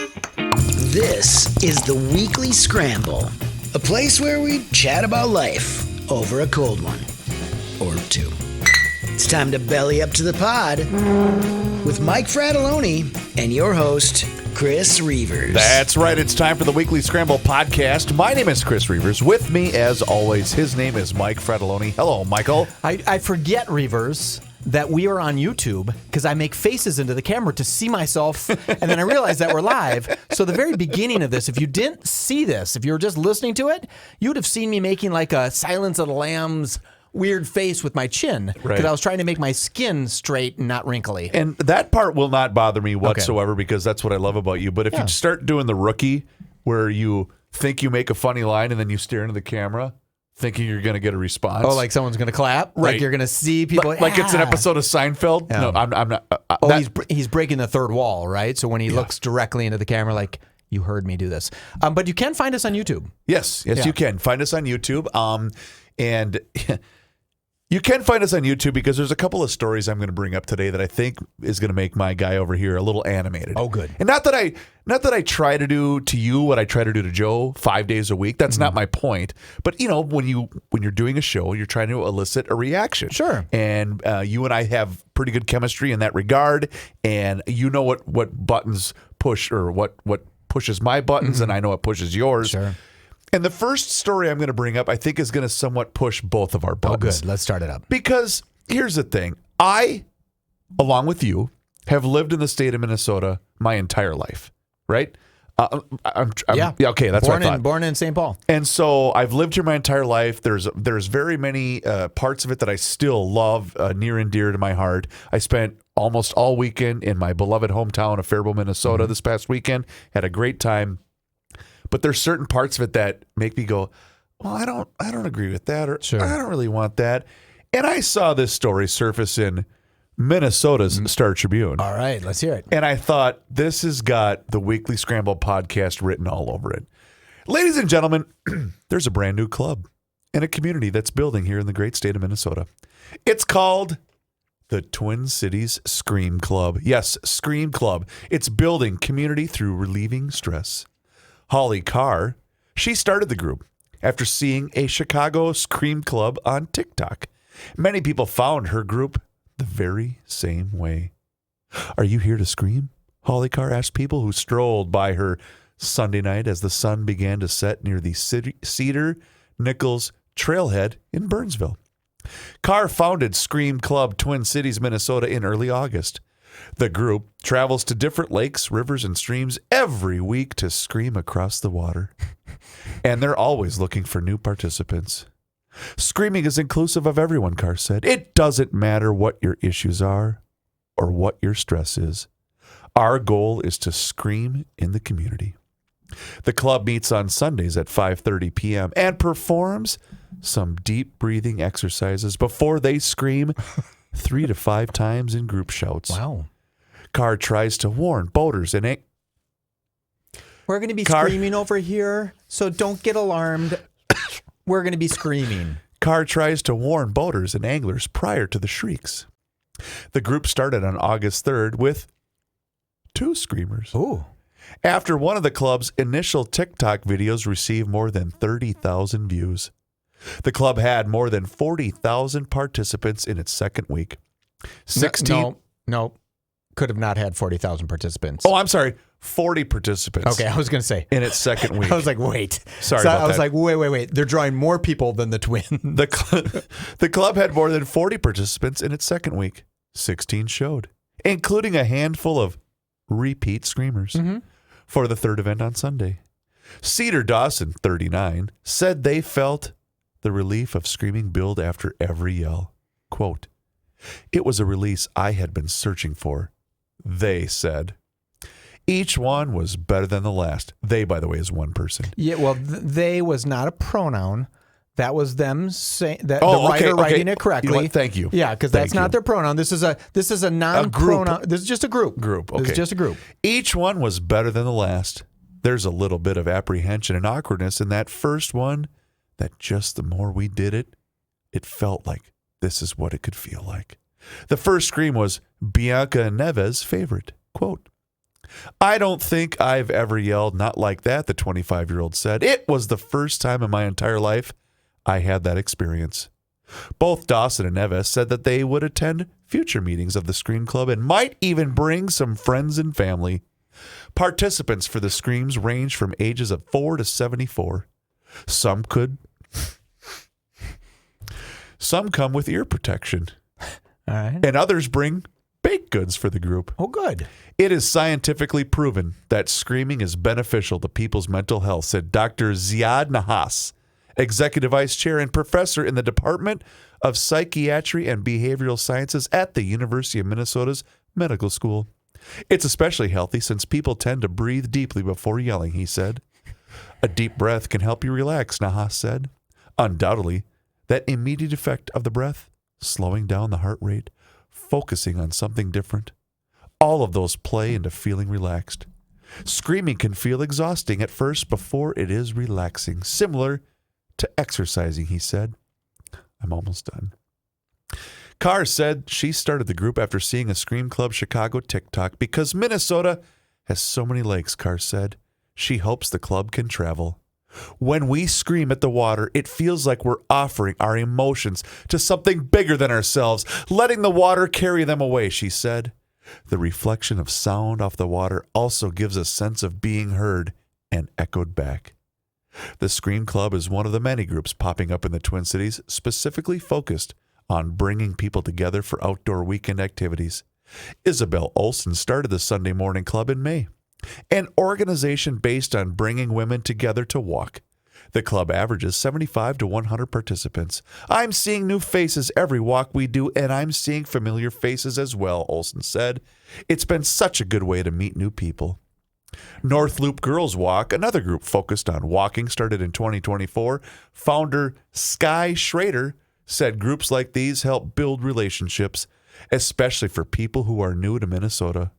This is the Weekly Scramble, a place where we chat about life over a cold one or two. It's time to belly up to the pod with Mike Fratelloni and your host, Chris Reavers. That's right. It's time for the Weekly Scramble podcast. My name is Chris Reavers. With me, as always, his name is Mike Fratelloni. Hello, Michael. I forget, Reavers, that we are on YouTube because I make faces into the camera to see myself, and then I realize that we're live. So the very beginning of this, if you didn't see this, if you were just listening to it, you would have seen me making like a Silence of the Lambs weird face with my chin because I was trying to make my skin straight and not wrinkly. And that part will not bother me whatsoever because that's what I love about you. But if you start doing the rookie where you think you make a funny line and then you stare into the camera thinking you're going to get a response. Oh, like someone's going to clap? Right. Like you're going to see people. Like it's an episode of Seinfeld? Yeah. No, I'm not. He's breaking the third wall, right? So when he looks directly into the camera, like, you heard me do this. But you can find us on YouTube. Yes, you can. Find us on YouTube. And you can find us on YouTube because there's a couple of stories I'm going to bring up today that I think is going to make my guy over here a little animated. Oh, good. And not that I try to do to you what I try to do to Joe 5 days a week. That's not my point. But you know, when you're doing a show, you're trying to elicit a reaction. Sure. And you and I have pretty good chemistry in that regard. And you know what buttons push or what pushes my buttons, and I know what pushes yours. Sure. And the first story I'm going to bring up, I think, is going to somewhat push both of our buttons. Oh, good. Let's start it up. Because here's the thing. I, along with you, have lived in the state of Minnesota my entire life, right? Okay, that's what I thought. Born in St. Paul. And so I've lived here my entire life. There's very many parts of it that I still love, near and dear to my heart. I spent almost all weekend in my beloved hometown of Faribault, Minnesota this past weekend. Had a great time. But there's certain parts of it that make me go, well, I don't agree with that, or I don't really want that. And I saw this story surface in Minnesota's Star Tribune. All right, let's hear it. And I thought, this has got the Weekly Scramble podcast written all over it. Ladies and gentlemen, there's a brand new club and a community that's building here in the great state of Minnesota. It's called the Twin Cities Scream Club. Yes, Scream Club. It's building community through relieving stress. Hollie Carr, she started the group after seeing a Chicago Scream Club on TikTok. Many people found her group the very same way. Are you here to scream? Hollie Carr asked people who strolled by her Sunday night as the sun began to set near the Cedar Nichols Trailhead in Burnsville. Carr founded Scream Club Twin Cities, Minnesota in early August. The group travels to different lakes, rivers, and streams every week to scream across the water. And they're always looking for new participants. Screaming is inclusive of everyone, Carr said. It doesn't matter what your issues are or what your stress is. Our goal is to scream in the community. The club meets on Sundays at 5:30 p.m. and performs some deep breathing exercises before they scream 3 to 5 times in group shouts. Wow. Carr tries to warn boaters and we're going to be screaming over here, so don't get alarmed. We're going to be screaming. Carr tries to warn boaters and anglers prior to the shrieks. The group started on August 3rd with 2 screamers. Ooh. After one of the club's initial TikTok videos received more than 30,000 views. The club had more than 40,000 participants in its second week. No. Could have not had 40,000 participants. Oh, I'm sorry. 40 participants. Okay, I was going to say. In its second week. I was like, wait. Sorry about that. I was like, wait. They're drawing more people than the Twins. The club had more than 40 participants in its second week. 16 showed, including a handful of repeat screamers for the third event on Sunday. Cedar Dawson, 39, said they felt the relief of screaming build after every yell. Quote, "It was a release I had been searching for," they said. Each one was better than the last. They, by the way, is one person. Yeah, well, they was not a pronoun. That was them saying that the writer writing it correctly. You know what? Thank you. Yeah, because that's not their pronoun. This is a non-pronoun. This is just a group. Okay. This is just a group. Each one was better than the last. There's a little bit of apprehension and awkwardness in that first one. That just the more we did it, it felt like this is what it could feel like. The first scream was Bianca Neves' favorite. Quote, I don't think I've ever yelled not like that, the 25-year-old said. It was the first time in my entire life I had that experience. Both Dawson and Nevis said that they would attend future meetings of the Scream Club and might even bring some friends and family. Participants for the Screams range from ages of 4 to 74. Some come with ear protection. All right. And others bring baked goods for the group. Oh, good. It is scientifically proven that screaming is beneficial to people's mental health, said Dr. Ziad Nahas, Executive Vice Chair and Professor in the Department of Psychiatry and Behavioral Sciences at the University of Minnesota's Medical School. It's especially healthy since people tend to breathe deeply before yelling, he said. A deep breath can help you relax, Nahas said. Undoubtedly, that immediate effect of the breath, slowing down the heart rate, focusing on something different, all of those play into feeling relaxed. Screaming can feel exhausting at first before it is relaxing, similar to exercising, he said. I'm almost done. Carr said she started the group after seeing a Scream Club Chicago TikTok because Minnesota has so many lakes, Carr said. She hopes the club can travel. When we scream at the water, it feels like we're offering our emotions to something bigger than ourselves, letting the water carry them away, she said. The reflection of sound off the water also gives a sense of being heard and echoed back. The Scream Club is one of the many groups popping up in the Twin Cities, specifically focused on bringing people together for outdoor weekend activities. Isabel Olson started the Sunday Morning Club in May, an organization based on bringing women together to walk. The club averages 75 to 100 participants. I'm seeing new faces every walk we do, and I'm seeing familiar faces as well, Olson said. It's been such a good way to meet new people. North Loop Girls Walk, another group focused on walking, started in 2024. Founder Sky Schrader said groups like these help build relationships, especially for people who are new to Minnesota.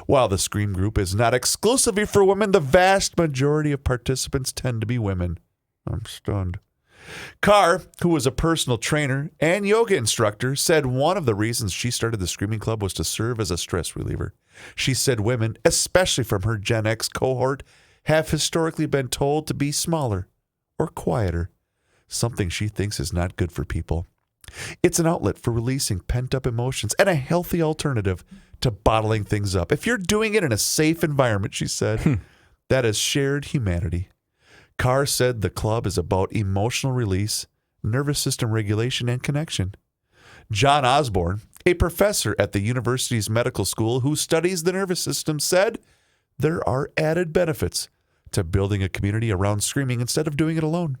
While the Scream group is not exclusively for women, the vast majority of participants tend to be women. I'm stunned. Carr, who was a personal trainer and yoga instructor, said one of the reasons she started the Screaming Club was to serve as a stress reliever. She said women, especially from her Gen X cohort, have historically been told to be smaller or quieter, something she thinks is not good for people. It's an outlet for releasing pent-up emotions and a healthy alternative to bottling things up. If you're doing it in a safe environment, she said, that is shared humanity. Carr said the club is about emotional release, nervous system regulation, and connection. John Osborne, a professor at the university's medical school who studies the nervous system, said there are added benefits to building a community around screaming instead of doing it alone.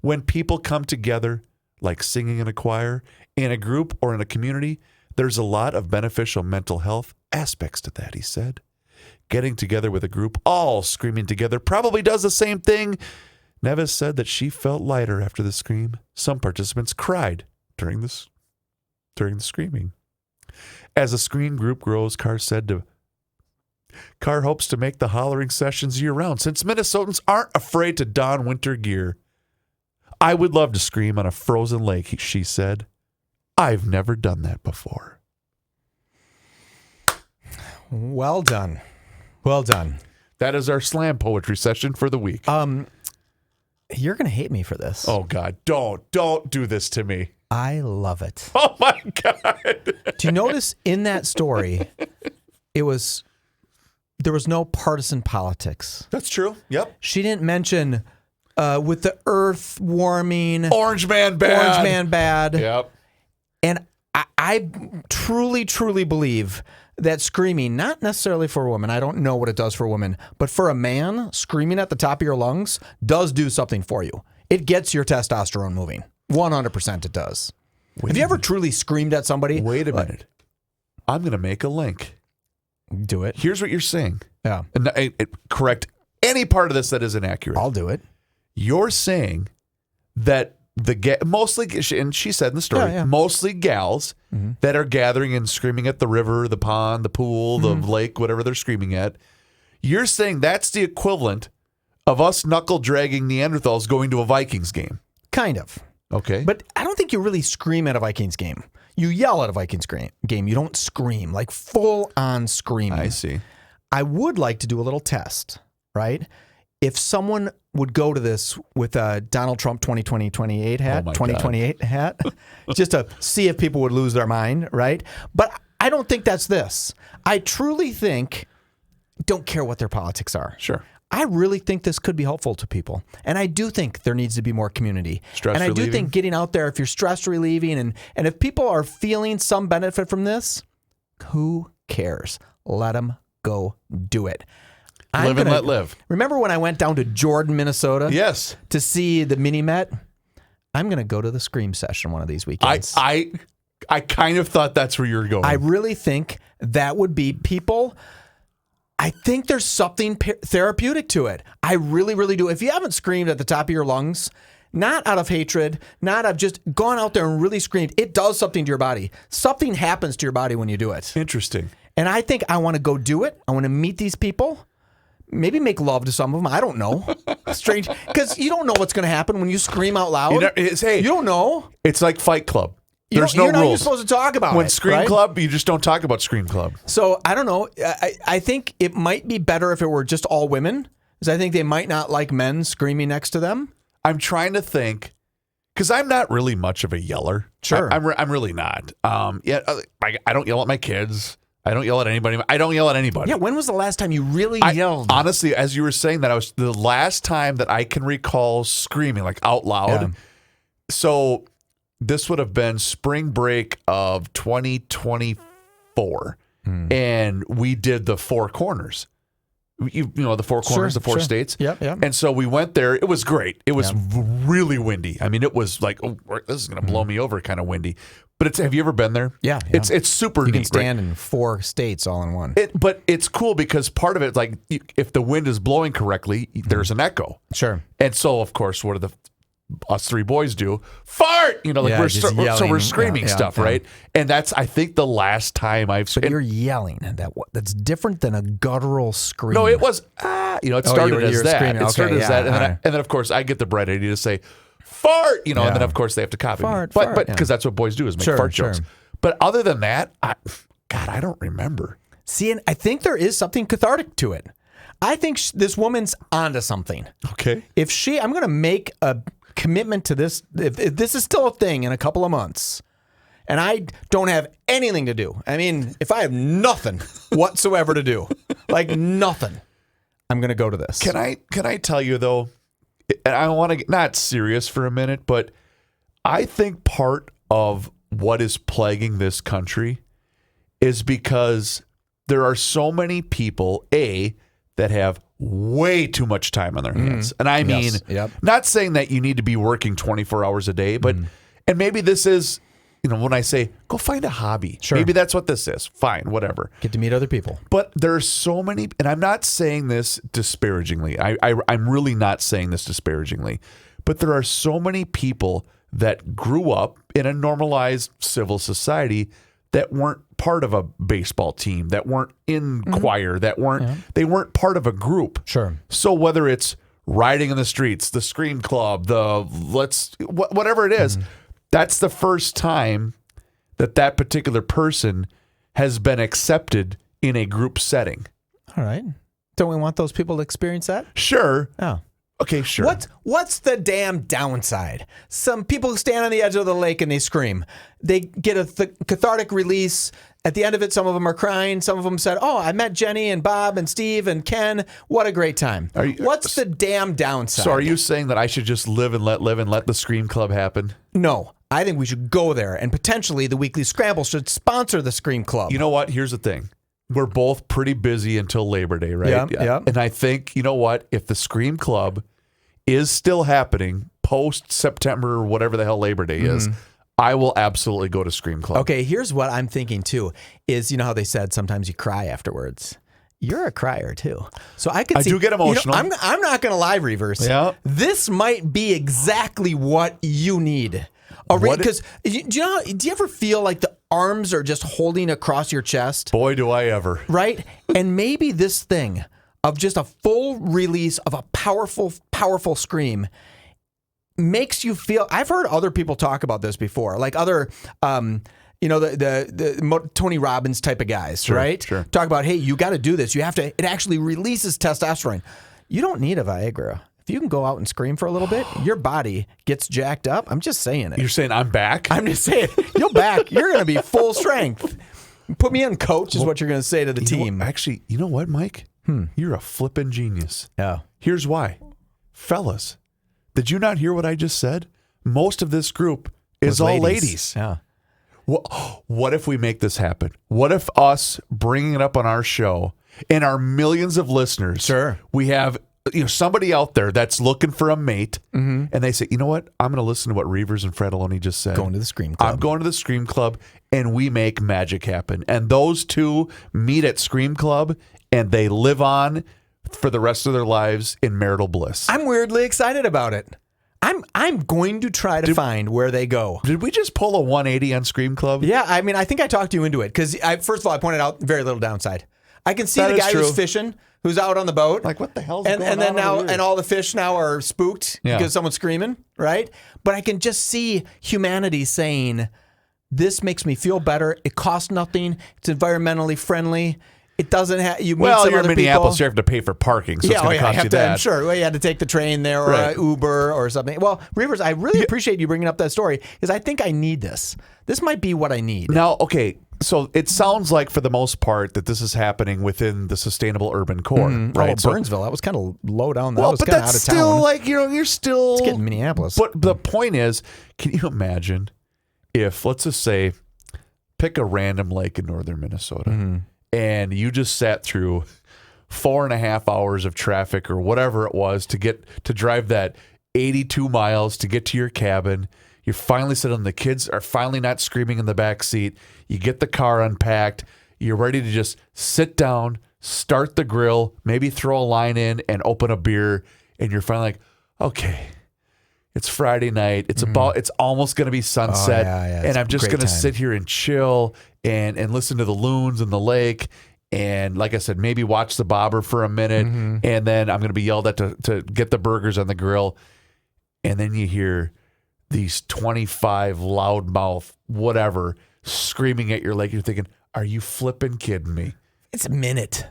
When people come together, like singing in a choir, in a group, or in a community, there's a lot of beneficial mental health aspects to that, he said. Getting together with a group, all screaming together, probably does the same thing. Nevis said that she felt lighter after the scream. Some participants cried during the screaming. As the scream group grows, Carr hopes to make the hollering sessions year-round, since Minnesotans aren't afraid to don winter gear. I would love to scream on a frozen lake, she said. I've never done that before. Well done. Well done. That is our slam poetry session for the week. You're going to hate me for this. Oh, God. Don't do this to me. I love it. Oh, my God. Do you notice in that story, there was no partisan politics. That's true. Yep. She didn't mention with the earth warming. Orange man bad. Yep. And I truly, truly believe that screaming, not necessarily for a woman, I don't know what it does for a woman, but for a man, screaming at the top of your lungs does do something for you. It gets your testosterone moving. 100% it does. Have you ever truly screamed at somebody? Wait a minute. I'm going to make a link. Do it. Here's what you're saying. Yeah. And correct any part of this that is inaccurate. I'll do it. You're saying that mostly, and she said in the story, mostly gals that are gathering and screaming at the river, the pond, the pool, the lake, whatever they're screaming at. You're saying that's the equivalent of us knuckle dragging Neanderthals going to a Vikings game. Kind of. Okay. But I don't think you really scream at a Vikings game. You yell at a Vikings game. You don't scream, like full on screaming. I see. I would like to do a little test, right? If someone would go to this with a Donald Trump 2028 hat, 2028 hat, just to see if people would lose their mind, right? But I don't think that's this. I truly think, don't care what their politics are. Sure. I really think this could be helpful to people. And I do think there needs to be more community. Stress and I relieving? do think getting out there, if you're stress relieving and if people are feeling some benefit from this, who cares? Let them go do it. Live and let live. Remember when I went down to Jordan, Minnesota? Yes. To see the mini Met? I'm going to go to the Scream session one of these weekends. I kind of thought that's where you were going. I really think that would be people. I think there's something therapeutic to it. I really, really do. If you haven't screamed at the top of your lungs, not out of hatred, not of just gone out there and really screamed, it does something to your body. Something happens to your body when you do it. Interesting. And I think I want to go do it. I want to meet these people. Maybe make love to some of them. I don't know. Strange. Because you don't know what's going to happen when you scream out loud. Hey, you don't know. It's like Fight Club. There's you're no not even rules. supposed to talk about When it. Scream right? Club, you just don't talk about Scream Club. So I don't know. I think it might be better if it were just all women, because I think they might not like men screaming next to them. I'm trying to think, because I'm not really much of a yeller. Sure. I'm really not. I don't yell at my kids. I don't yell at anybody. I don't yell at anybody. Yeah. When was the last time you really yelled? Honestly, as you were saying that, I was the last time that I can recall screaming like out loud. Yeah. So this would have been spring break of 2024, and we did the Four Corners. You know the Four Corners, the four states. Yep. And so we went there. It was great. It was really windy. I mean, it was like, oh, this is going to blow me over, kind of windy. But have you ever been there? Yeah. It's super neat. You can stand in 4 states all in one. But it's cool because part of it, like, if the wind is blowing correctly, there's an echo. Sure. And so, of course, what do us three boys do? Fart! You know, like so we're screaming stuff, right? And that's, I think, the last time I've. But you're yelling. That's different than a guttural scream. No, it was it started as that. Screaming. It started as that, and then of course I get the bright idea to say fart, and then of course they have to copy me. But because that's what boys do is make fart jokes. But other than that, I don't remember. See, and I think there is something cathartic to it. I think this woman's onto something. Okay. I'm going to make a commitment to this. If this is still a thing in a couple of months, and I don't have anything to do. I mean, if I have nothing whatsoever to do, like nothing, I'm going to go to this. Can I tell you though? And I want to get not serious for a minute, but I think part of what is plaguing this country is because there are so many people, that have way too much time on their hands. And I mean, not saying that you need to be working 24 hours a day, but, and maybe this is, when I say, go find a hobby, maybe that's what this is. Fine, whatever. Get to meet other people. But there are so many, and I'm not saying this disparagingly. I'm really not saying this disparagingly, but there are so many people that grew up in a normalized civil society that weren't part of a baseball team, that weren't in choir, that they weren't part of a group. Sure. So whether it's riding in the streets, the Scream Club, whatever it is, that's the first time that particular person has been accepted in a group setting. All right. Don't we want those people to experience that? Sure. Oh. Okay, sure. What's the damn downside? Some people stand on the edge of the lake and they scream. They get a cathartic release. At the end of it, some of them are crying. Some of them said, "Oh, I met Jenny and Bob and Steve and Ken. What a great time." What's the damn downside? So are you saying that I should just live and let the Scream Club happen? No. I think we should go there, and potentially the Weekly Scramble should sponsor the Scream Club. You know what? Here's the thing. We're both pretty busy until Labor Day, right? Yeah. And I think, you know what? If the Scream Club is still happening post-September or whatever the hell Labor Day is, I will absolutely go to Scream Club. Okay, here's what I'm thinking, too, is how they said sometimes you cry afterwards. You're a crier, too. So I could see... I do get emotional. I'm not going to lie, Reavers. Yeah. This might be exactly what you need. Because do you ever feel like the arms are just holding across your chest? Boy, do I ever. Right? And maybe this thing of just a full release of a powerful, powerful scream makes you feel... I've heard other people talk about this before, like other... the Tony Robbins type of guys, right? Sure. Talk about, hey, you got to do this. You have to. It actually releases testosterone. You don't need a Viagra. If you can go out and scream for a little bit, your body gets jacked up. I'm just saying it. You're saying I'm back? I'm just saying, you're back. You're going to be full strength. Put me in, coach, is what you're going to say to the team. Actually, you know what, Mike? You're a flippin' genius. Yeah. Here's why. Fellas, did you not hear what I just said? Most of this group is all ladies. Yeah. What if we make this happen? What if us bringing it up on our show and our millions of listeners, we have somebody out there that's looking for a mate, and they say, you know what? I'm going to listen to what Reavers and Fredaloni just said. Going to the Scream Club. I'm going to the Scream Club, and we make magic happen. And those two meet at Scream Club, and they live on for the rest of their lives in marital bliss. I'm weirdly excited about it. I'm going to try to find where they go. Did we just pull a 180 on Scream Club? Yeah, I mean, I think I talked you into it because first of all, I pointed out very little downside. I can see the guy who's fishing, who's out on the boat. Like, what the hell's going on? And then now, over here? and all the fish now are spooked because someone's screaming, right? But I can just see humanity saying, "This makes me feel better. It costs nothing. It's environmentally friendly. It doesn't have you." Meet some you're in other Minneapolis, people. you have to pay for parking, so it's going to cost you that. I'm sure. Well, you had to take the train there or Uber or something. Well, Reavers, I really appreciate you bringing up that story because I think I need this. This might be what I need. Now, okay, so it sounds like for the most part that this is happening within the sustainable urban core, right? Burnsville, that was kind of low down. That was but kind of out that's of town. still like, you're still... It's getting Minneapolis. But the point is, can you imagine if, let's just say, pick a random lake in northern Minnesota, and you just sat through 4.5 hours of traffic or whatever it was to drive that 82 miles to get to your cabin. You're finally sitting, the kids are finally not screaming in the back seat. You get the car unpacked. You're ready to just sit down, start the grill, maybe throw a line in and open a beer. And you're finally like, okay, it's Friday night. It's it's almost going to be sunset. And I'm just going to sit here and chill and listen to the loons in the lake. And like I said, maybe watch the bobber for a minute. And then I'm going to be yelled at to get the burgers on the grill. And then you hear these 25 loudmouth whatever screaming at your leg. You're thinking, are you flipping kidding me? It's a minute.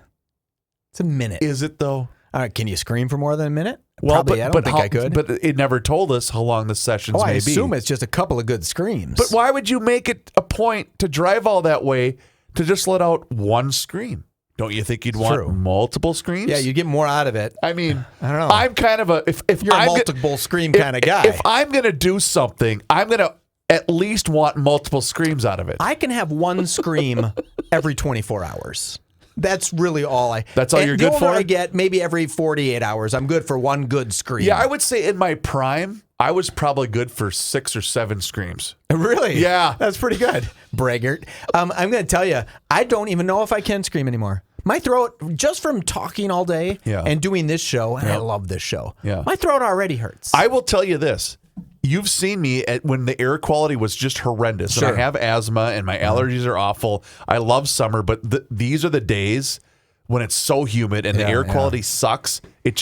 It's a minute. Is it though? All right, can you scream for more than a minute? Well, Probably, I don't think I could. But it never told us how long the sessions may be. I assume it's just a couple of good screams. But why would you make it a point to drive all that way to just let out one scream? Don't you think you'd want multiple screams? Yeah, you get more out of it. I mean, I don't know. I'm kind of a... If You're I'm a multiple scream kind of guy. If I'm going to do something, I'm going to at least want multiple screams out of it. I can have one scream every 24 hours. That's really all That's all you're good for? I get maybe every 48 hours. I'm good for one good scream. Yeah, I would say in my prime, I was probably good for 6 or 7 screams. Really? Yeah. That's pretty good. Braggart. I'm going to tell you, I don't even know if I can scream anymore. My throat, just from talking all day and doing this show, and I love this show, my throat already hurts. I will tell you this. You've seen me when the air quality was just horrendous. And I have asthma and my allergies are awful. I love summer, but these are the days when it's so humid and the air quality sucks. It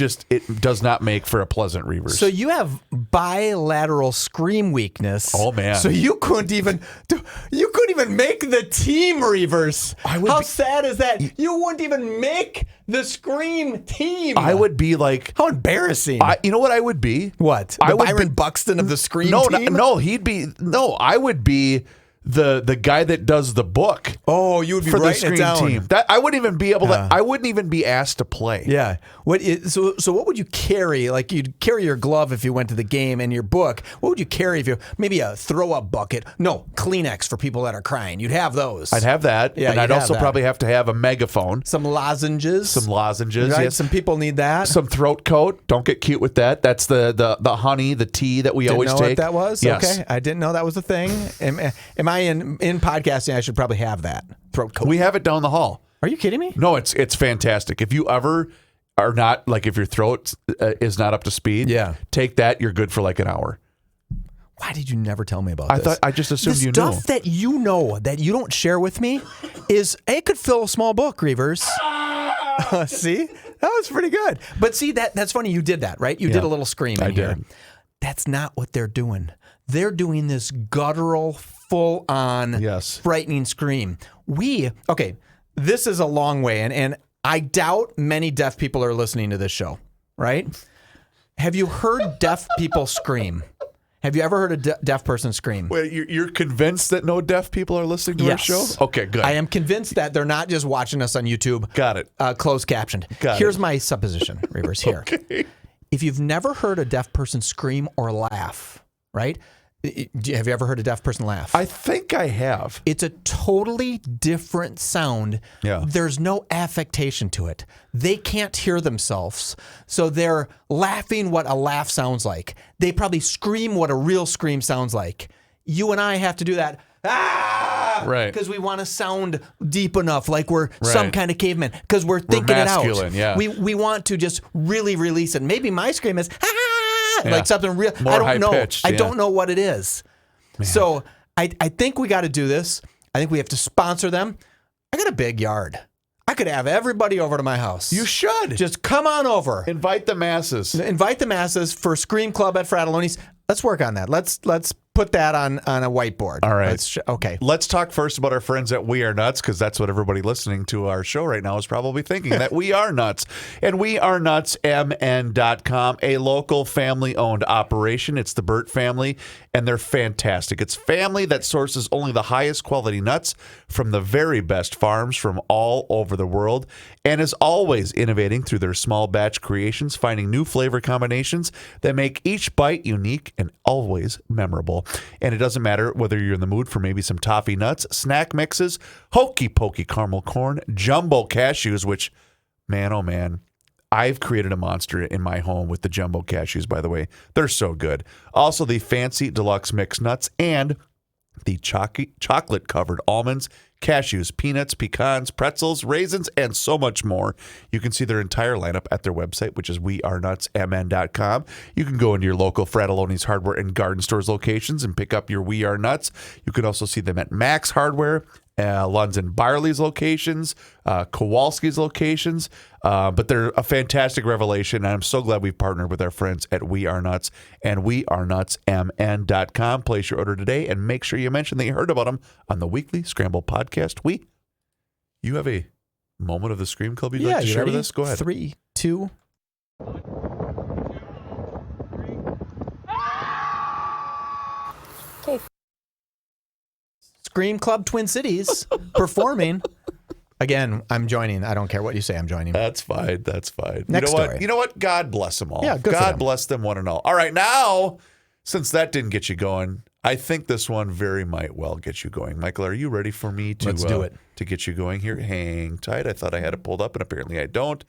does not make for a pleasant Reavers. So you have bilateral scream weakness. Oh man! So you couldn't even make the team, Reavers. How sad is that? You wouldn't even make the scream team. I would be like, how embarrassing. You know what I would be? What? Byron Buxton of the scream team? No, I would be the guy that does the book. Oh, you would be for the writing screen it down. team. That I wouldn't even be able to. I wouldn't even be asked to play. Yeah. So what would you carry? Like you'd carry your glove if you went to the game, and your book. What would you carry if you maybe a throw up bucket? No, Kleenex for people that are crying. You'd have those. I'd have that. Yeah, and I'd also probably have to have a megaphone. Some lozenges. Right? Yes. Some people need that. Some throat coat. Don't get cute with that. That's the honey, the tea that we always take. What that was? Yes. Okay. I didn't know that was a thing. Am I in podcasting? I should probably have that throat coat. We have it down the hall. Are you kidding me? No, it's fantastic. If you ever are not, like if your throat is not up to speed, take that. You're good for like an hour. Why did you never tell me about this? I just assumed you knew. The stuff that you know that you don't share with me it could fill a small book, Reavers. See? That was pretty good. But see, that's funny. You did that, right? You did a little scream in here. Did. That's not what they're doing. They're doing this guttural, full on frightening scream. This is a long way, and I doubt many deaf people are listening to this show, right? Have you heard deaf people scream? Have you ever heard a deaf person scream? Wait, you're convinced that no deaf people are listening to our show? Okay, good. I am convinced that they're not just watching us on YouTube. Got it. Closed captioned. Here's my supposition, Reavers, here. Okay. If you've never heard a deaf person scream or laugh, right? Have you ever heard a deaf person laugh? I think I have. It's a totally different sound. Yeah. There's no affectation to it. They can't hear themselves, so they're laughing what a laugh sounds like. They probably scream what a real scream sounds like. You and I have to do that. Ah! Right. Because we want to sound deep enough, like we're some kind of caveman, because we're thinking it out. Yeah. We want to just really release it. Maybe my scream is, like something real. More I don't know. high-pitched, I don't know what it is. Man. So I think we got to do this. I think we have to sponsor them. I got a big yard. I could have everybody over to my house. You should. Just come on over. Invite the masses. Invite the masses for Scream Club at Fratelloni's. Let's work on that. Let's put that on a whiteboard. All right. Okay. Let's talk first about our friends at We Are Nuts, because that's what everybody listening to our show right now is probably thinking, that we are nuts. And wearenutsmn.com, a local family-owned operation. It's the Burt family, and they're fantastic. It's family that sources only the highest quality nuts from the very best farms from all over the world, and is always innovating through their small batch creations, finding new flavor combinations that make each bite unique and always memorable. And it doesn't matter whether you're in the mood for maybe some toffee nuts, snack mixes, hokey pokey caramel corn, jumbo cashews, which, man, oh man, I've created a monster in my home with the jumbo cashews, by the way. They're so good. Also, the fancy deluxe mixed nuts and the chocolate-covered almonds, cashews, peanuts, pecans, pretzels, raisins, and so much more. You can see their entire lineup at their website, which is wearenutsmn.com. You can go into your local Fratelloni's Hardware and Garden Stores locations and pick up your We Are Nuts. You can also see them at Max Hardware, Lunds and Barley's locations, Kowalski's locations, but they're a fantastic revelation, and I'm so glad we've partnered with our friends at We Are Nuts and wearenutsmn.com. Place your order today and make sure you mention that you heard about them on the Weekly Scramble podcast. You have a moment of the Scream Club you'd like to share with us? Go ahead. 3, 2. Okay. Scream Club Twin Cities performing. Again, I'm joining. I don't care what you say. I'm joining. That's fine. That's fine. Next story. You know what? God bless them all. Yeah, good for God them. bless them one and all. All right, now, since that didn't get you going, I think this one very might well get you going. Michael, are you ready for me to Let's do it. To get you going here? Hang tight. I thought I had it pulled up, and apparently I don't.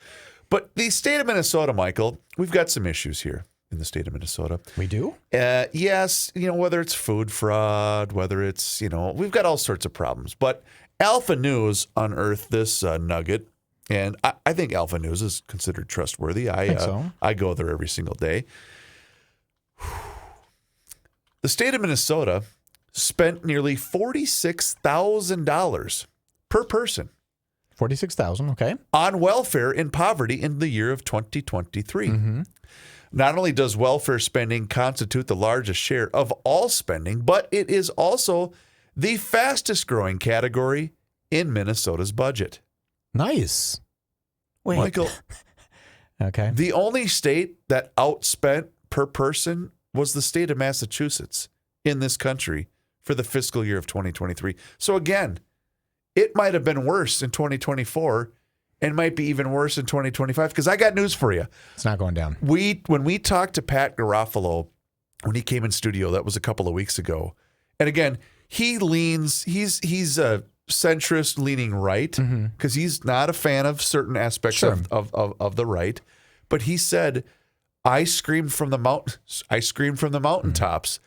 But the state of Minnesota, Michael, we've got some issues here in the state of Minnesota. We do? Yes, whether it's food fraud, whether it's, we've got all sorts of problems. But Alpha News unearthed this nugget, and I think Alpha News is considered trustworthy. I think so. I go there every single day. The state of Minnesota spent nearly $46,000 per person. 46,000, okay. On welfare in poverty in the year of 2023. Mm-hmm. Not only does welfare spending constitute the largest share of all spending, but it is also the fastest growing category in Minnesota's budget. Nice. Wait. Michael, okay. the only state that outspent per person was the state of Massachusetts in this country for the fiscal year of 2023. So again, it might have been worse in 2024 and might be even worse in 2025, because I got news for you. It's not going down. When we talked to Pat Garofalo, when he came in studio, that was a couple of weeks ago. And again, he's a centrist leaning right, because he's not a fan of certain aspects of the right. But he said, I screamed from the mountaintops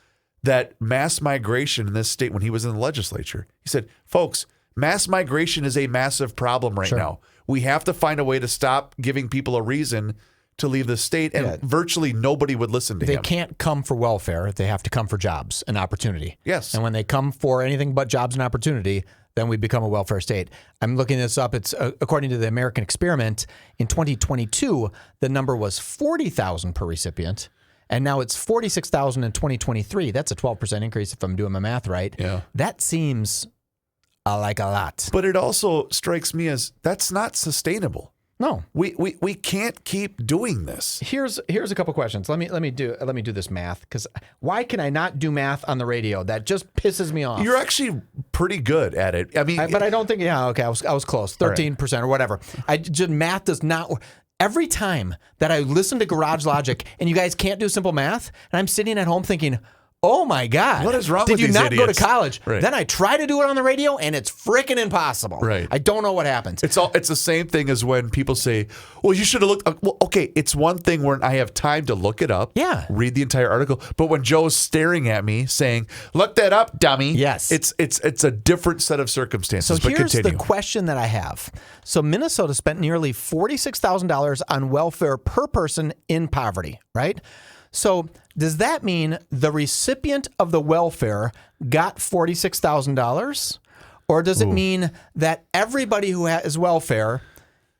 that mass migration in this state, when he was in the legislature, he said, folks, mass migration is a massive problem right now. We have to find a way to stop giving people a reason to leave the state, and virtually nobody would listen to him. They can't come for welfare. They have to come for jobs and opportunity. Yes. And when they come for anything but jobs and opportunity, then we become a welfare state. I'm looking this up. It's according to the American Experiment, in 2022, the number was 40,000 per recipient. and now it's $46,000 in 2023. That's a 12% increase if I'm doing my math right. Yeah. That seems like a lot. But it also strikes me as that's not sustainable. No. We can't keep doing this. Here's a couple questions. Let me do this math, because why can I not do math on the radio? That just pisses me off. You're actually pretty good at it. I mean, but I don't think. Yeah, okay, I was close. 13% or whatever. Math does not. Every time that I listen to Garage Logic and you guys can't do simple math, and I'm sitting at home thinking, oh my God. What is wrong Did with you these not go to idiots? college? Right. Then I try to do it on the radio and it's freaking impossible. Right. I don't know what happens. It's the same thing as when people say, well, you should have looked. Well, okay, it's one thing when I have time to look it up, read the entire article. But when Joe's staring at me saying, look that up, dummy. Yes. It's a different set of circumstances. So but here's continue. the question that I have. So Minnesota spent nearly $46,000 on welfare per person in poverty, right? So does that mean the recipient of the welfare got $46,000? Or does it mean that everybody who has welfare,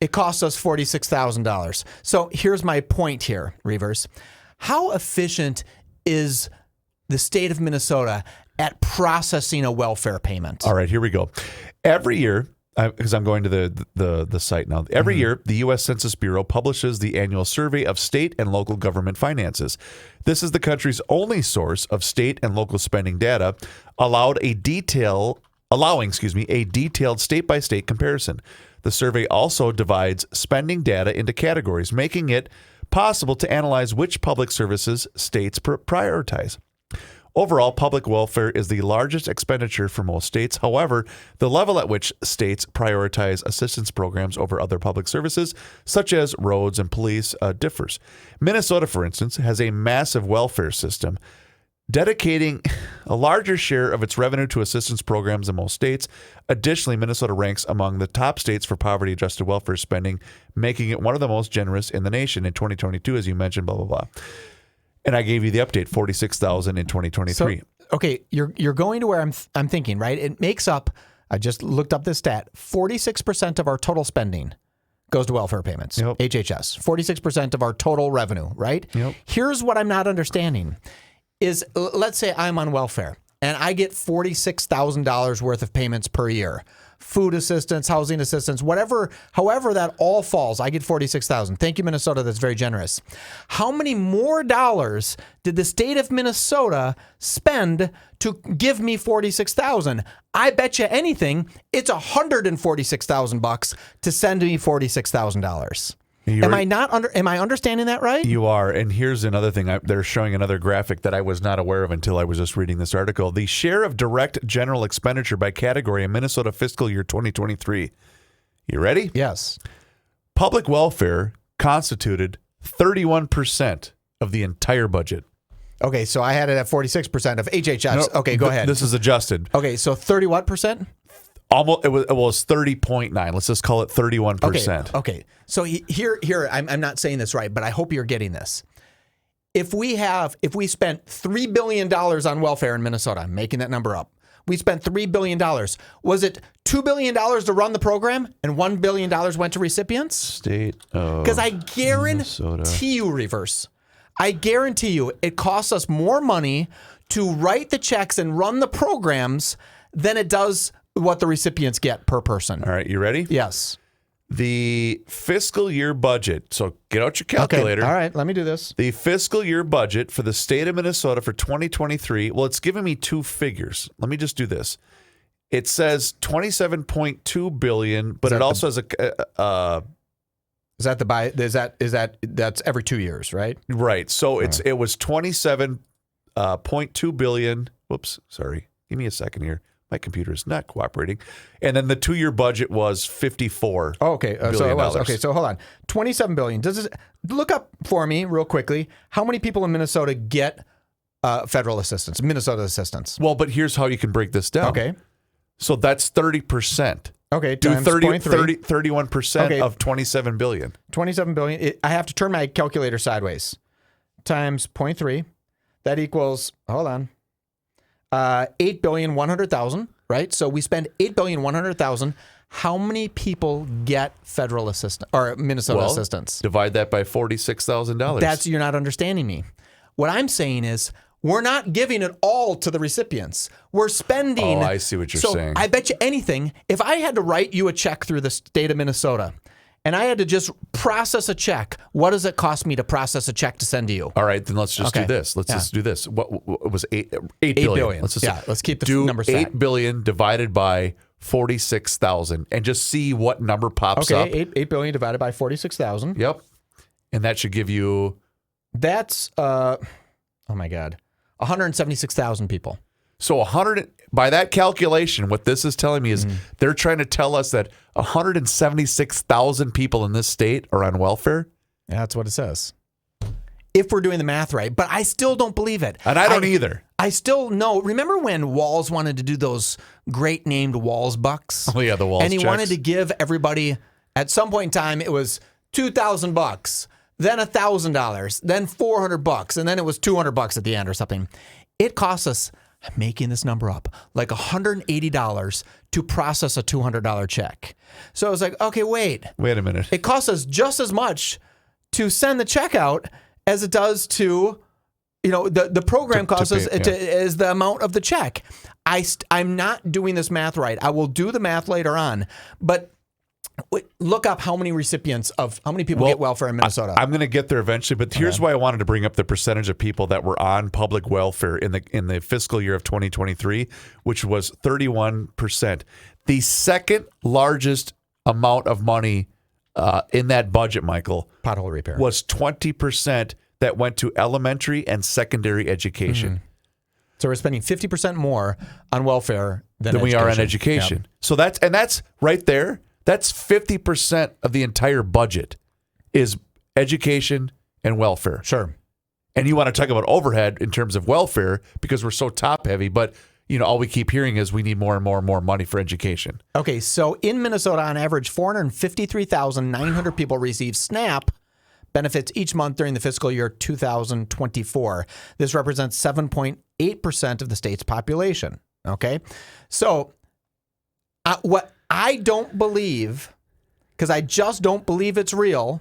it costs us $46,000? So here's my point here, Reavers. How efficient is the state of Minnesota at processing a welfare payment? All right, here we go. Every year, because I'm going to the site now. Every year, the U.S. Census Bureau publishes the annual survey of state and local government finances. This is the country's only source of state and local spending data, allowing a detailed state-by-state comparison. The survey also divides spending data into categories, making it possible to analyze which public services states prioritize. Overall, public welfare is the largest expenditure for most states. However, the level at which states prioritize assistance programs over other public services, such as roads and police, differs. Minnesota, for instance, has a massive welfare system, dedicating a larger share of its revenue to assistance programs than most states. Additionally, Minnesota ranks among the top states for poverty-adjusted welfare spending, making it one of the most generous in the nation. In 2022, as you mentioned, blah, blah, blah. And I gave you the update, $46,000 in 2023. So, okay, you're going to where I'm thinking, right? It makes up, I just looked up this stat, 46% of our total spending goes to welfare payments, HHS. 46% of our total revenue, right? Yep. Here's what I'm not understanding is, let's say I'm on welfare and I get $46,000 worth of payments per year. Food assistance, housing assistance, however that all falls, I get $46,000. Thank you, Minnesota. That's very generous. How many more dollars did the state of Minnesota spend to give me $46,000? I bet you anything, it's $146,000 to send me $46,000. Am I understanding that right? You are. And here's another thing. They're showing another graphic that I was not aware of until I was just reading this article. The share of direct general expenditure by category in Minnesota fiscal year 2023. You ready? Yes. Public welfare constituted 31% of the entire budget. Okay, so I had it at 46% of HHS. No, okay, go ahead. This is adjusted. Okay, so 30 what percent? Almost, it was 30.9. Let's just call it 31%. Okay. So here, I'm not saying this right, but I hope you're getting this. If we spent $3 billion on welfare in Minnesota, I'm making that number up. We spent $3 billion. Was it $2 billion to run the program and $1 billion went to recipients? State of Because I guarantee you, Reverse, I guarantee you it costs us more money to write the checks and run the programs than it does what the recipients get per person. All right, you ready? Yes. The fiscal year budget. So get out your calculator. Okay. All right, let me do this. The fiscal year budget for the state of Minnesota for 2023. Well, it's giving me two figures. Let me just do this. It says $27.2 billion, but it also has that's every 2 years, right? Right. So it was $27.2 billion. Whoops, sorry. Give me a second here. My computer is not cooperating. And then the 2-year budget was $54 billion. So it was. Okay, so hold on. $27 billion. Look up for me real quickly. How many people in Minnesota get federal assistance, Minnesota assistance? Well, but here's how you can break this down. Okay. So that's 30%. Okay, Do times 31% of $27 billion. $27 billion. I have to turn my calculator sideways. Times 0.3. That equals, hold on, 8,100,000, right? So we spend 8,100,000. How many people get federal assistance or Minnesota assistance? Divide that by $46,000. You're not understanding me. What I'm saying is we're not giving it all to the recipients. We're spending. Oh, I see what you're saying. I bet you anything, if I had to write you a check through the state of Minnesota and I had to just process a check, what does it cost me to process a check to send to you? All right, then let's just do this. Let's just do this. What was $8 billion? Let's keep the numbers fat. $8 billion divided by 46,000 and just see what number pops up. Okay, $8 billion divided by 46,000. Yep. And that should give you... That's, oh my God, 176,000 people. So by that calculation, what this is telling me is they're trying to tell us that 176,000 people in this state are on welfare. That's what it says. If we're doing the math right, but I still don't believe it. And I don't either. I still know. Remember when Walls wanted to do those great named Walls bucks? Oh yeah, the Walls And he checks. wanted to give everybody, at some point in time, it was $2,000, then $1,000, then $400, and then it was $200 at the end or something. It cost us, I'm making this number up, like $180 to process a $200 check. So I was like, okay, wait a minute. It costs us just as much to send the check out as it does to, the program costs us as the amount of the check. I'm not doing this math right. I will do the math later on, but look up how many people get welfare in Minnesota. I'm going to get there eventually, but here's why I wanted to bring up the percentage of people that were on public welfare in the fiscal year of 2023, which was 31%. The second largest amount of money in that budget, Michael, pothole repair, was 20% that went to elementary and secondary education. Mm-hmm. So we're spending 50% more on welfare than we are on education. Yep. So that's right there. That's 50% of the entire budget is education and welfare. Sure. And you want to talk about overhead in terms of welfare because we're so top heavy, but all we keep hearing is we need more and more and more money for education. Okay, so in Minnesota, on average, 453,900 people receive SNAP benefits each month during the fiscal year 2024. This represents 7.8% of the state's population. Okay, so what I don't believe, because I just don't believe it's real,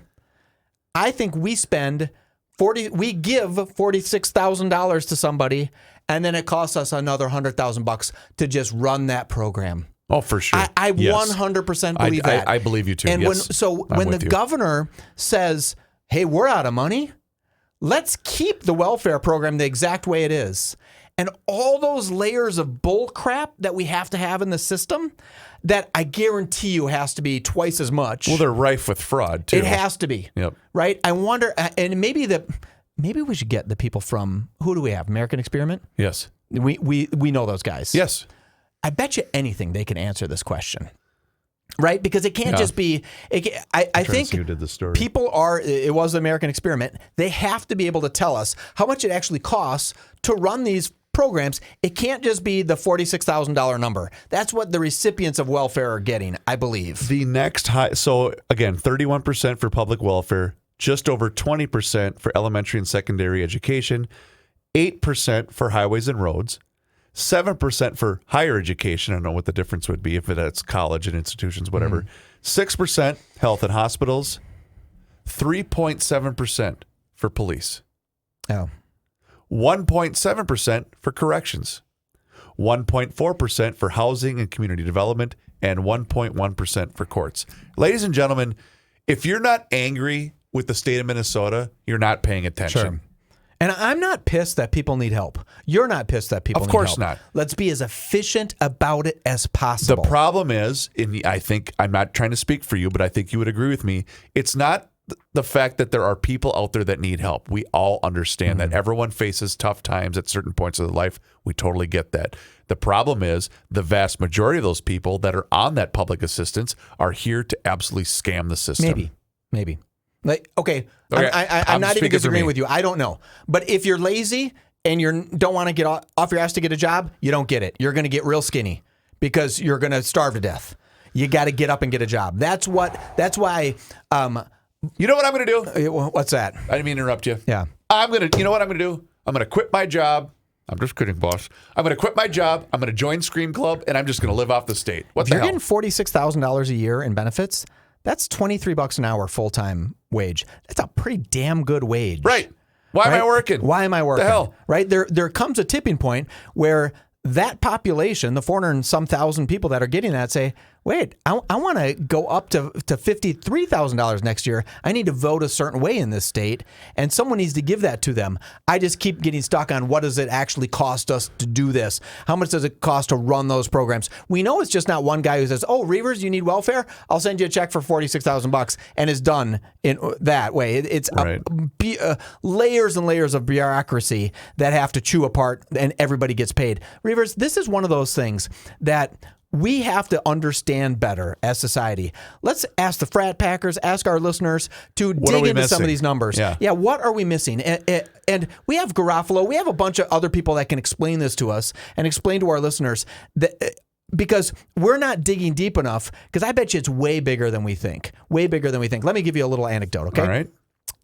I think we give $46,000 to somebody, and then it costs us another $100,000 to just run that program. Oh, for sure. I 100% believe that. I believe you too. And yes. when the governor says, hey, we're out of money, let's keep the welfare program the exact way it is. And all those layers of bull crap that we have to have in the system, that I guarantee you has to be twice as much. Well, they're rife with fraud, too. It has to be. Yep. Right? I wonder, and maybe we should get the people from, who do we have? American Experiment? Yes. We know those guys. Yes. I bet you anything they can answer this question. Right? Because it can't just be, I think who did the story. People it was the American Experiment. They have to be able to tell us how much it actually costs to run these programs. It can't just be the $46,000 number. That's what the recipients of welfare are getting, I believe. The next high, so again, 31% for public welfare, just over 20% for elementary and secondary education, 8% for highways and roads, 7% for higher education. I don't know what the difference would be if that's college and institutions, whatever. 6% health and hospitals, 3.7% for police. Oh. 1.7% for corrections, 1.4% for housing and community development, and 1.1% for courts. Ladies and gentlemen, if you're not angry with the state of Minnesota, you're not paying attention. Sure. And I'm not pissed that people need help. You're not pissed that people need help. Of course not. Let's be as efficient about it as possible. The problem is, and I think, I'm not trying to speak for you, but I think you would agree with me, it's not the fact that there are people out there that need help. We all understand that. Everyone faces tough times at certain points of their life. We totally get that. The problem is the vast majority of those people that are on that public assistance are here to absolutely scam the system. Maybe. Like, okay. I'm not even disagreeing with you. I don't know. But if you're lazy and you don't want to get off your ass to get a job, you don't get it. You're going to get real skinny because you're going to starve to death. You got to get up and get a job. That's why. You know what I'm going to do? What's that? I didn't mean to interrupt you. Yeah. You know what I'm going to do? I'm going to quit my job. I'm just kidding, boss. I'm going to quit my job. I'm going to join Scream Club, and I'm just going to live off the state. What the hell? You're getting $46,000 a year in benefits. That's $23 an hour full-time wage. That's a pretty damn good wage. Right. Why am I working? Why am I working? The hell? Right? There comes a tipping point where that population, the 400 and some thousand people that are getting that, say, wait, I want to go up to $53,000 next year. I need to vote a certain way in this state, and someone needs to give that to them. I just keep getting stuck on what does it actually cost us to do this? How much does it cost to run those programs? We know it's just not one guy who says, oh, Reavers, you need welfare? I'll send you a check for $46,000 and is done in that way. It's Right. layers and layers of bureaucracy that have to chew apart, and everybody gets paid. Reavers, this is one of those things that we have to understand better as society. Let's ask the frat packers, ask our listeners to dig into some of these numbers. Yeah, what are we missing? And we have Garofalo. We have a bunch of other people that can explain this to us and explain to our listeners that because we're not digging deep enough, because I bet you it's way bigger than we think. Way bigger than we think. Let me give you a little anecdote, okay? All right.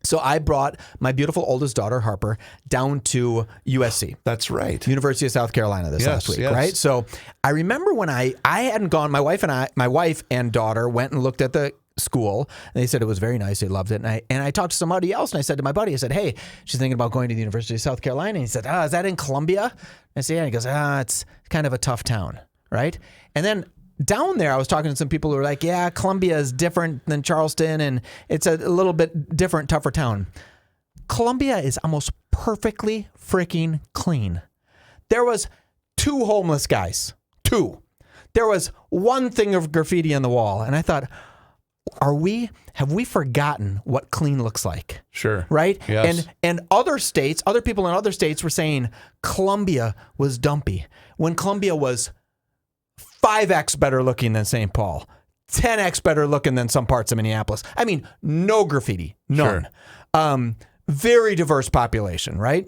So I brought my beautiful oldest daughter, Harper, down to USC. That's right. University of South Carolina this last week, right? So I remember when I hadn't gone, my wife and daughter went and looked at the school, and they said it was very nice. They loved it. And I talked to somebody else, and I said to my buddy, I said, hey, she's thinking about going to the University of South Carolina. And he said, is that in Columbia? I said, yeah. And he goes, it's kind of a tough town, right? And then down there, I was talking to some people who were like, yeah, Columbia is different than Charleston, and it's a little bit different, tougher town. Columbia is almost perfectly freaking clean. There was 2 homeless guys. 2. There was 1 thing of graffiti on the wall, and I thought, have we forgotten what clean looks like? Sure. Right? Yes. And other people in other states were saying Columbia was dumpy, when Columbia was 5x better looking than St. Paul, 10x better looking than some parts of Minneapolis. I mean, no graffiti, none. Sure. Very diverse population, right?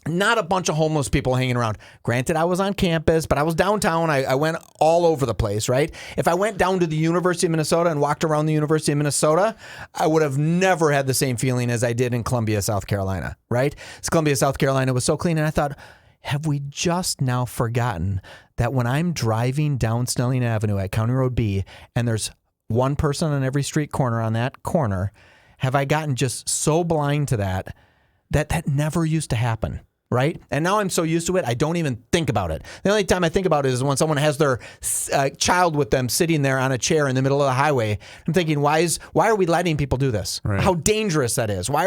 Not a bunch of homeless people hanging around. Granted, I was on campus, but I was downtown. I went all over the place, right? If I went down to the University of Minnesota and walked around the University of Minnesota, I would have never had the same feeling as I did in Columbia, South Carolina, right? Columbia, South Carolina was so clean, and I thought, have we just now forgotten that when I'm driving down Snelling Avenue at County Road B and there's one person on every street corner on that corner, have I gotten just so blind to that never used to happen, right? And now I'm so used to it, I don't even think about it. The only time I think about it is when someone has their child with them sitting there on a chair in the middle of the highway. I'm thinking, why are we letting people do this? Right. How dangerous that is. Why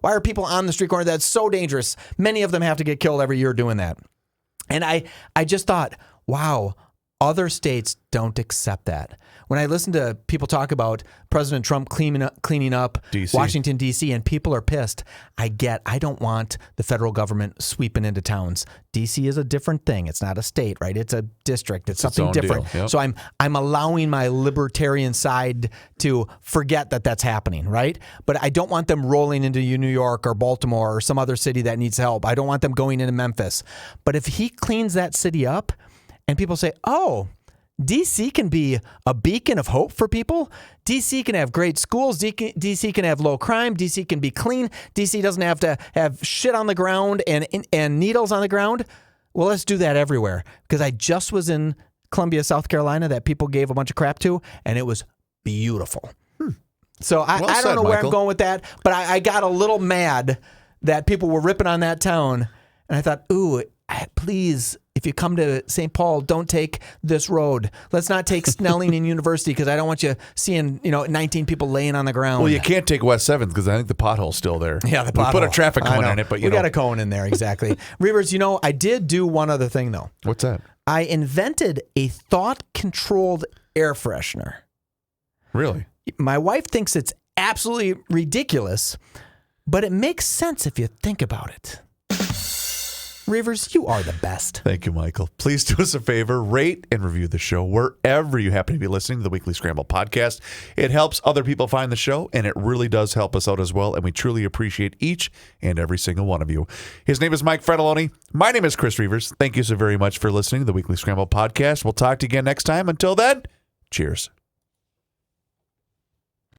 are people on the street corner? That's so dangerous. Many of them have to get killed every year doing that. And I just thought, wow, other states don't accept that. When I listen to people talk about President Trump cleaning up DC. Washington, D.C., and people are pissed, I don't want the federal government sweeping into towns. D.C. is a different thing. It's not a state, right? It's a district. It's something different. Yep. So I'm allowing my libertarian side to forget that that's happening, right? But I don't want them rolling into New York or Baltimore or some other city that needs help. I don't want them going into Memphis. But if he cleans that city up and people say, oh, D.C. can be a beacon of hope for people. D.C. can have great schools. D.C. can have low crime. D.C. can be clean. D.C. doesn't have to have shit on the ground and needles on the ground. Well, let's do that everywhere. Because I just was in Columbia, South Carolina, that people gave a bunch of crap to, and it was beautiful. So I don't know where I'm going with that, but I got a little mad that people were ripping on that town, and I thought, ooh, please, if you come to St. Paul, don't take this road. Let's not take Snelling and University, because I don't want you seeing 19 people laying on the ground. Well, you can't take West 7th because I think the pothole's still there. Yeah, the we pothole. put a traffic cone on it, but we got a cone in there, exactly. Reavers, I did do one other thing, though. What's that? I invented a thought-controlled air freshener. Really? My wife thinks it's absolutely ridiculous, but it makes sense if you think about it. Reavers, you are the best. Thank you, Michael. Please do us a favor, rate and review the show wherever you happen to be listening to the Weekly Scramble podcast. It helps other people find the show, and it really does help us out as well, and we truly appreciate each and every single one of you. His name is Mike Fredoloni. My name is Chris Reavers. Thank you so very much for listening to the Weekly Scramble podcast. We'll talk to you again next time. Until then, cheers.